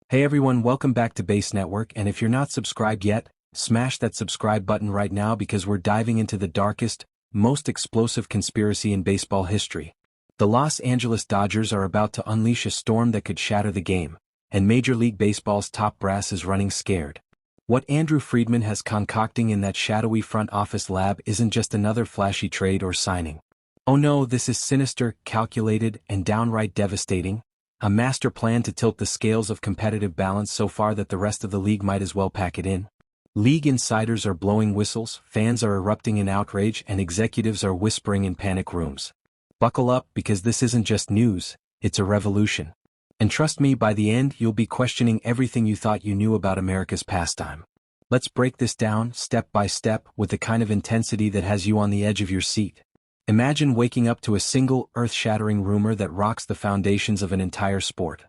Hey everyone, welcome back to Base Network, and if you're not subscribed yet, smash that subscribe button right now because we're diving into the darkest, most explosive conspiracy in baseball history. The Los Angeles Dodgers are about to unleash a storm that could shatter the game, and Major League Baseball's top brass is running scared. What Andrew Friedman has concocting in that shadowy front office lab isn't just another flashy trade or signing. Oh no, this is sinister, calculated, and downright devastating. A master plan to tilt the scales of competitive balance so far that the rest of the league might as well pack it in. League insiders are blowing whistles, fans are erupting in outrage, and executives are whispering in panic rooms. Buckle up, because this isn't just news, it's a revolution. And trust me, by the end you'll be questioning everything you thought you knew about America's pastime. Let's break this down, step by step, with the kind of intensity that has you on the edge of your seat. Imagine waking up to a single, earth-shattering rumor that rocks the foundations of an entire sport.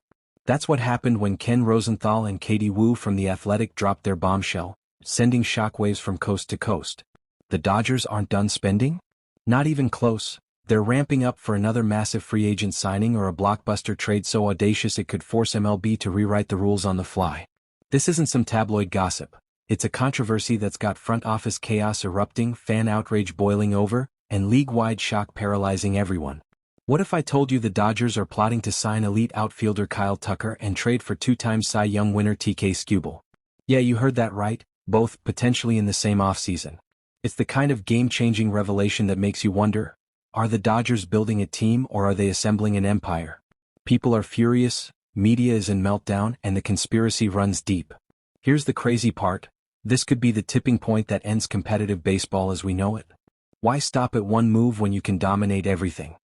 That's what happened when Ken Rosenthal and Katie Woo from The Athletic dropped their bombshell, sending shockwaves from coast to coast. The Dodgers aren't done spending? Not even close. They're ramping up for another massive free agent signing or a blockbuster trade so audacious it could force MLB to rewrite the rules on the fly. This isn't some tabloid gossip. It's a controversy that's got front office chaos erupting, fan outrage boiling over, and league-wide shock paralyzing everyone. What if I told you the Dodgers are plotting to sign elite outfielder Kyle Tucker and trade for two-time Cy Young winner TK Skubal? Yeah, you heard that right, both potentially in the same offseason. It's the kind of game-changing revelation that makes you wonder, are the Dodgers building a team or are they assembling an empire? People are furious, media is in meltdown, and the conspiracy runs deep. Here's the crazy part. This could be the tipping point that ends competitive baseball as we know it. Why stop at one move when you can dominate everything?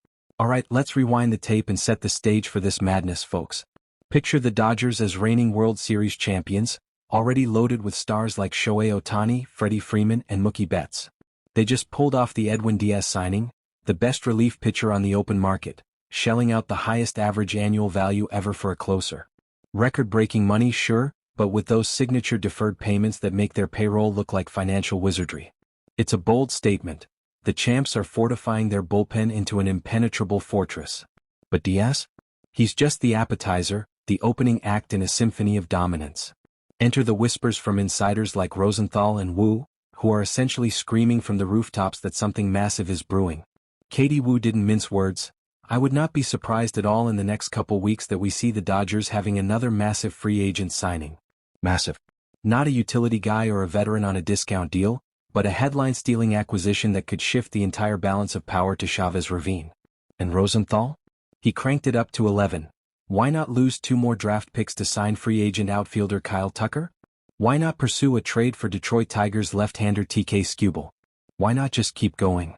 Alright, let's rewind the tape and set the stage for this madness, folks. Picture the Dodgers as reigning World Series champions, already loaded with stars like Shohei Ohtani, Freddie Freeman, and Mookie Betts. They just pulled off the Edwin Diaz signing, the best relief pitcher on the open market, shelling out the highest average annual value ever for a closer. Record-breaking money, sure, but with those signature deferred payments that make their payroll look like financial wizardry. It's a bold statement. The champs are fortifying their bullpen into an impenetrable fortress. But Diaz? He's just the appetizer, the opening act in a symphony of dominance. Enter the whispers from insiders like Rosenthal and Woo, who are essentially screaming from the rooftops that something massive is brewing. Katie Woo didn't mince words. I would not be surprised at all in the next couple weeks that we see the Dodgers having another massive free agent signing. Massive. Not a utility guy or a veteran on a discount deal, but a headline-stealing acquisition that could shift the entire balance of power to Chavez Ravine. And Rosenthal? He cranked it up to 11. Why not lose 2 more draft picks to sign free agent outfielder Kyle Tucker? Why not pursue a trade for Detroit Tigers left-hander TK Skubal? Why not just keep going?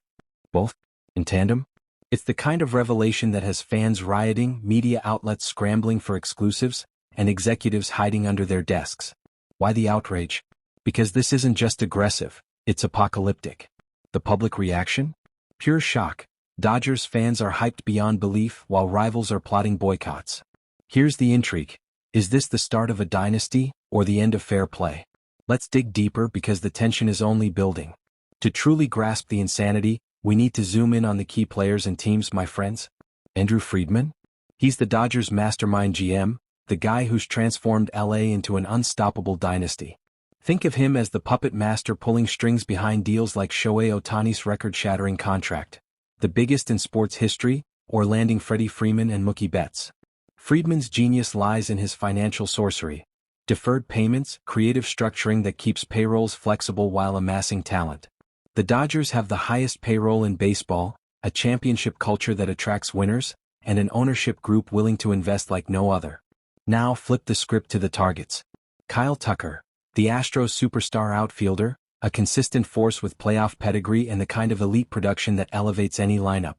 Both? In tandem? It's the kind of revelation that has fans rioting, media outlets scrambling for exclusives, and executives hiding under their desks. Why the outrage? Because this isn't just aggressive. It's apocalyptic. The public reaction? Pure shock. Dodgers fans are hyped beyond belief while rivals are plotting boycotts. Here's the intrigue. Is this the start of a dynasty, or the end of fair play? Let's dig deeper because the tension is only building. To truly grasp the insanity, we need to zoom in on the key players and teams, my friends. Andrew Friedman? He's the Dodgers' mastermind GM, the guy who's transformed LA into an unstoppable dynasty. Think of him as the puppet master pulling strings behind deals like Shohei Ohtani's record-shattering contract, the biggest in sports history, or landing Freddie Freeman and Mookie Betts. Friedman's genius lies in his financial sorcery. Deferred payments, creative structuring that keeps payrolls flexible while amassing talent. The Dodgers have the highest payroll in baseball, a championship culture that attracts winners, and an ownership group willing to invest like no other. Now flip the script to the targets. Kyle Tucker, the Astros superstar outfielder, a consistent force with playoff pedigree and the kind of elite production that elevates any lineup.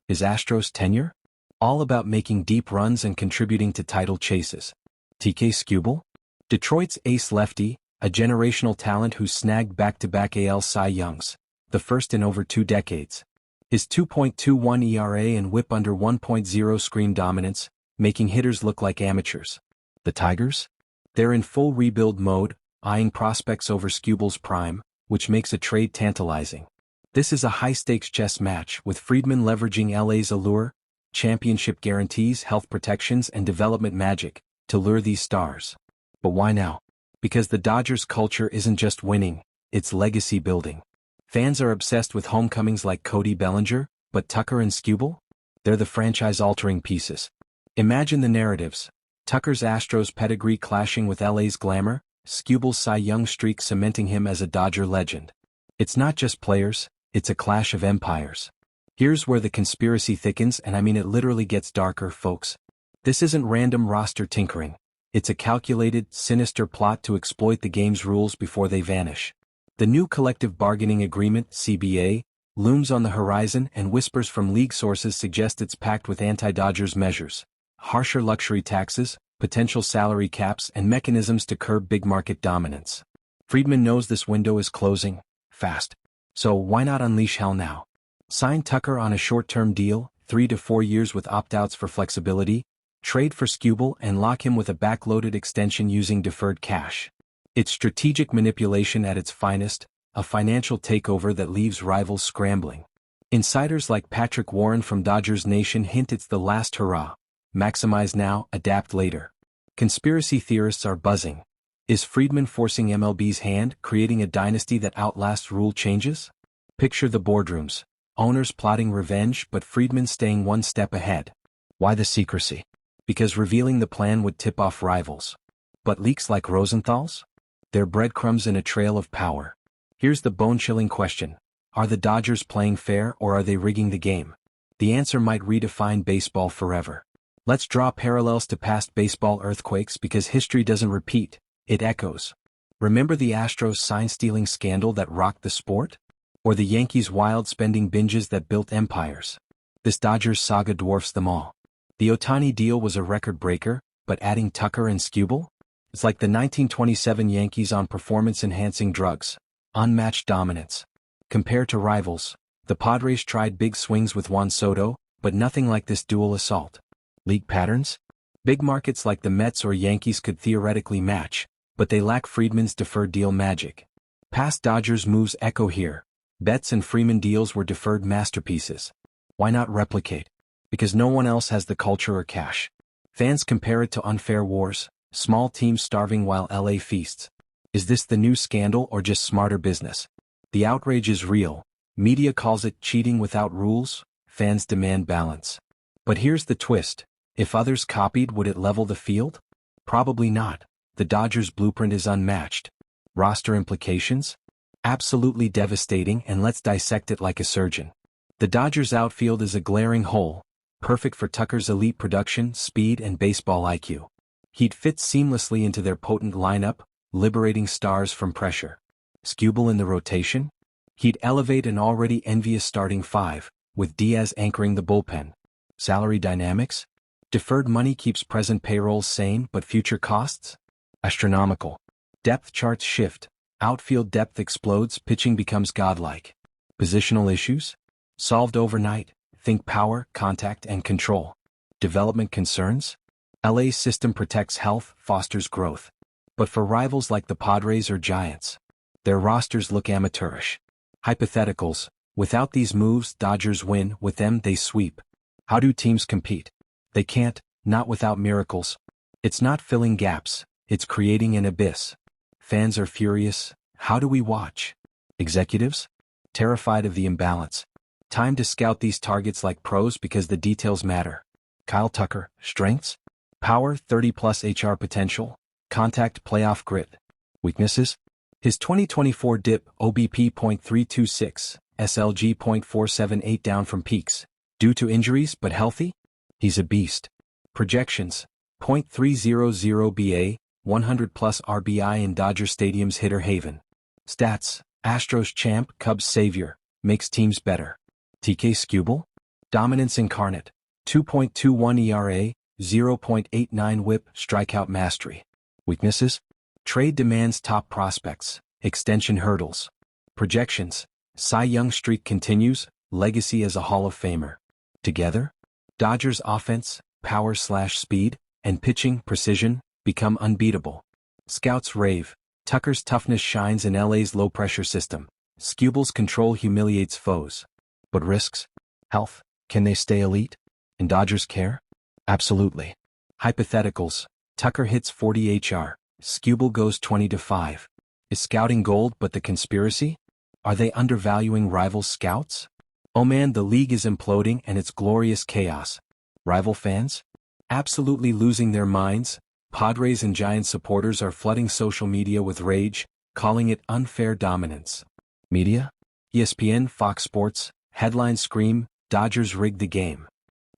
Is Astros' tenure? All about making deep runs and contributing to title chases. TK Skubal? Detroit's ace lefty, a generational talent who snagged back-to-back AL Cy Youngs, the first in over 2 decades. His 2.21 ERA and whip under 1.0 screen dominance, making hitters look like amateurs. The Tigers? They're in full rebuild mode, eyeing prospects over Skubal's prime, which makes a trade tantalizing. This is a high-stakes chess match with Friedman leveraging LA's allure, championship guarantees, health protections, and development magic to lure these stars. But why now? Because the Dodgers culture isn't just winning, it's legacy building. Fans are obsessed with homecomings like Cody Bellinger, but Tucker and Skubal? They're the franchise-altering pieces. Imagine the narratives. Tucker's Astros pedigree clashing with LA's glamour, Skubal's Cy Young streak cementing him as a Dodger legend. It's not just players, it's a clash of empires. Here's where the conspiracy thickens, and I mean it literally gets darker, folks. This isn't random roster tinkering. It's a calculated, sinister plot to exploit the game's rules before they vanish. The new collective bargaining agreement, CBA, looms on the horizon, and whispers from league sources suggest it's packed with anti-Dodgers measures. Harsher luxury taxes, potential salary caps, and mechanisms to curb big market dominance. Friedman knows this window is closing, fast. So why not unleash hell now? Sign Tucker on a short-term deal, 3 to 4 years with opt-outs for flexibility, trade for Skubal and lock him with a backloaded extension using deferred cash. It's strategic manipulation at its finest, a financial takeover that leaves rivals scrambling. Insiders like Patrick Warren from Dodgers Nation hint it's the last hurrah. Maximize now, adapt later. Conspiracy theorists are buzzing. Is Friedman forcing MLB's hand, creating a dynasty that outlasts rule changes? Picture the boardrooms. Owners plotting revenge, but Friedman staying one step ahead. Why the secrecy? Because revealing the plan would tip off rivals. But leaks like Rosenthal's? They're breadcrumbs in a trail of power. Here's the bone-chilling question. Are the Dodgers playing fair, or are they rigging the game? The answer might redefine baseball forever. Let's draw parallels to past baseball earthquakes because history doesn't repeat, it echoes. Remember the Astros sign-stealing scandal that rocked the sport? Or the Yankees' wild spending binges that built empires? This Dodgers saga dwarfs them all. The Ohtani deal was a record-breaker, but adding Tucker and Skubal? It's like the 1927 Yankees on performance-enhancing drugs. Unmatched dominance. Compared to rivals, the Padres tried big swings with Juan Soto, but nothing like this dual assault. League patterns? Big markets like the Mets or Yankees could theoretically match, but they lack Friedman's deferred deal magic. Past Dodgers moves echo here. Betts and Freeman deals were deferred masterpieces. Why not replicate? Because no one else has the culture or cash. Fans compare it to unfair wars, small teams starving while LA feasts. Is this the new scandal or just smarter business? The outrage is real. Media calls it cheating without rules, fans demand balance. But here's the twist. If others copied, would it level the field? Probably not. The Dodgers' blueprint is unmatched. Roster implications? Absolutely devastating, and let's dissect it like a surgeon. The Dodgers' outfield is a glaring hole, perfect for Tucker's elite production, speed, and baseball IQ. He'd fit seamlessly into their potent lineup, liberating stars from pressure. Skubal in the rotation? He'd elevate an already envious starting five, with Diaz anchoring the bullpen. Salary dynamics? Deferred money keeps present payrolls sane, but future costs? Astronomical. Depth charts shift. Outfield depth explodes, pitching becomes godlike. Positional issues? Solved overnight. Think power, contact, and control. Development concerns? LA's system protects health, fosters growth. But for rivals like the Padres or Giants, their rosters look amateurish. Hypotheticals. Without these moves, Dodgers win. With them, they sweep. How do teams compete? They can't, not without miracles. It's not filling gaps, it's creating an abyss. Fans are furious. How do we watch? Executives? Terrified of the imbalance. Time to scout these targets like pros because the details matter. Kyle Tucker, strengths? Power, 30-plus HR potential. Contact, playoff grit. Weaknesses? His 2024 dip, OBP .326, SLG .478 down from peaks. Due to injuries but healthy? He's a beast. Projections, .300 BA, 100-plus RBI in Dodger Stadium's hitter haven. Stats, Astros champ, Cubs savior, makes teams better. TK Skubal? Dominance incarnate, 2.21 ERA, 0.89 whip, strikeout mastery. Weaknesses? Trade demands top prospects, extension hurdles. Projections, Cy Young streak continues, legacy as a Hall of Famer. Together? Dodgers offense, power/speed, and pitching, precision, become unbeatable. Scouts rave. Tucker's toughness shines in LA's low-pressure system. Skubal's control humiliates foes. But risks? Health? Can they stay elite? And Dodgers care? Absolutely. Hypotheticals. Tucker hits 40 HR. Skubal goes 20-5. Is scouting gold but the conspiracy? Are they undervaluing rival scouts? Oh man, the league is imploding and it's glorious chaos. Rival fans? Absolutely losing their minds. Padres and Giants supporters are flooding social media with rage, calling it unfair dominance. Media? ESPN, Fox Sports, headlines scream, Dodgers rigged the game.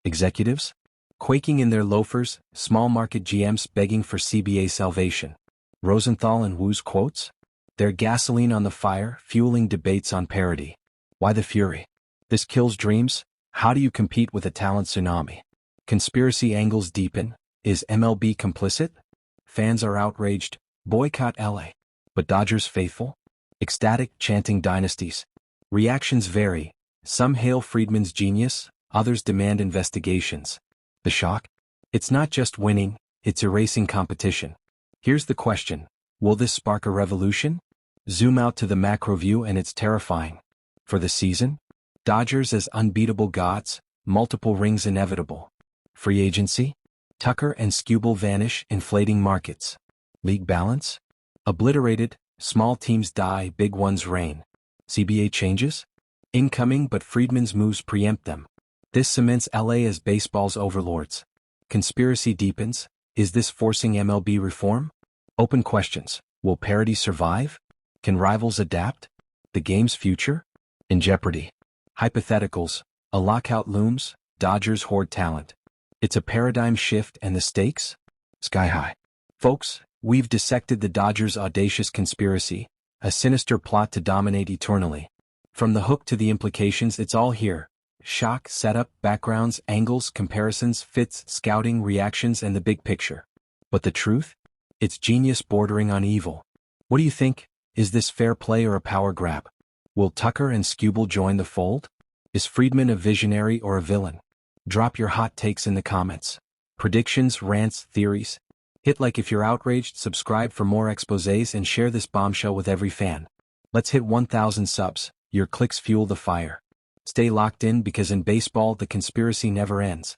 Executives? Quaking in their loafers, small market GMs begging for CBA salvation. Rosenthal and Wu's quotes? They're gasoline on the fire, fueling debates on parity. Why the fury? This kills dreams? How do you compete with a talent tsunami? Conspiracy angles deepen. Is MLB complicit? Fans are outraged. Boycott LA. But Dodgers faithful? Ecstatic, chanting dynasties. Reactions vary. Some hail Friedman's genius, others demand investigations. The shock? It's not just winning, it's erasing competition. Here's the question. Will this spark a revolution? Zoom out to the macro view and it's terrifying. For the season? Dodgers as unbeatable gods, multiple rings inevitable. Free agency? Tucker and Skubal vanish, inflating markets. League balance? Obliterated, small teams die, big ones reign. CBA changes? Incoming, but Friedman's moves preempt them. This cements LA as baseball's overlords. Conspiracy deepens. Is this forcing MLB reform? Open questions. Will parity survive? Can rivals adapt? The game's future? In jeopardy. Hypotheticals. A lockout looms. Dodgers hoard talent. It's a paradigm shift and the stakes? Sky high. Folks, we've dissected the Dodgers' audacious conspiracy, a sinister plot to dominate eternally. From the hook to the implications, it's all here. Shock, setup, backgrounds, angles, comparisons, fits, scouting, reactions, and the big picture. But the truth? It's genius bordering on evil. What do you think? Is this fair play or a power grab? Will Tucker and Skubal join the fold? Is Friedman a visionary or a villain? Drop your hot takes in the comments. Predictions, rants, theories. Hit like if you're outraged, subscribe for more exposés, and share this bombshell with every fan. Let's hit 1,000 subs. Your clicks fuel the fire. Stay locked in because in baseball the conspiracy never ends.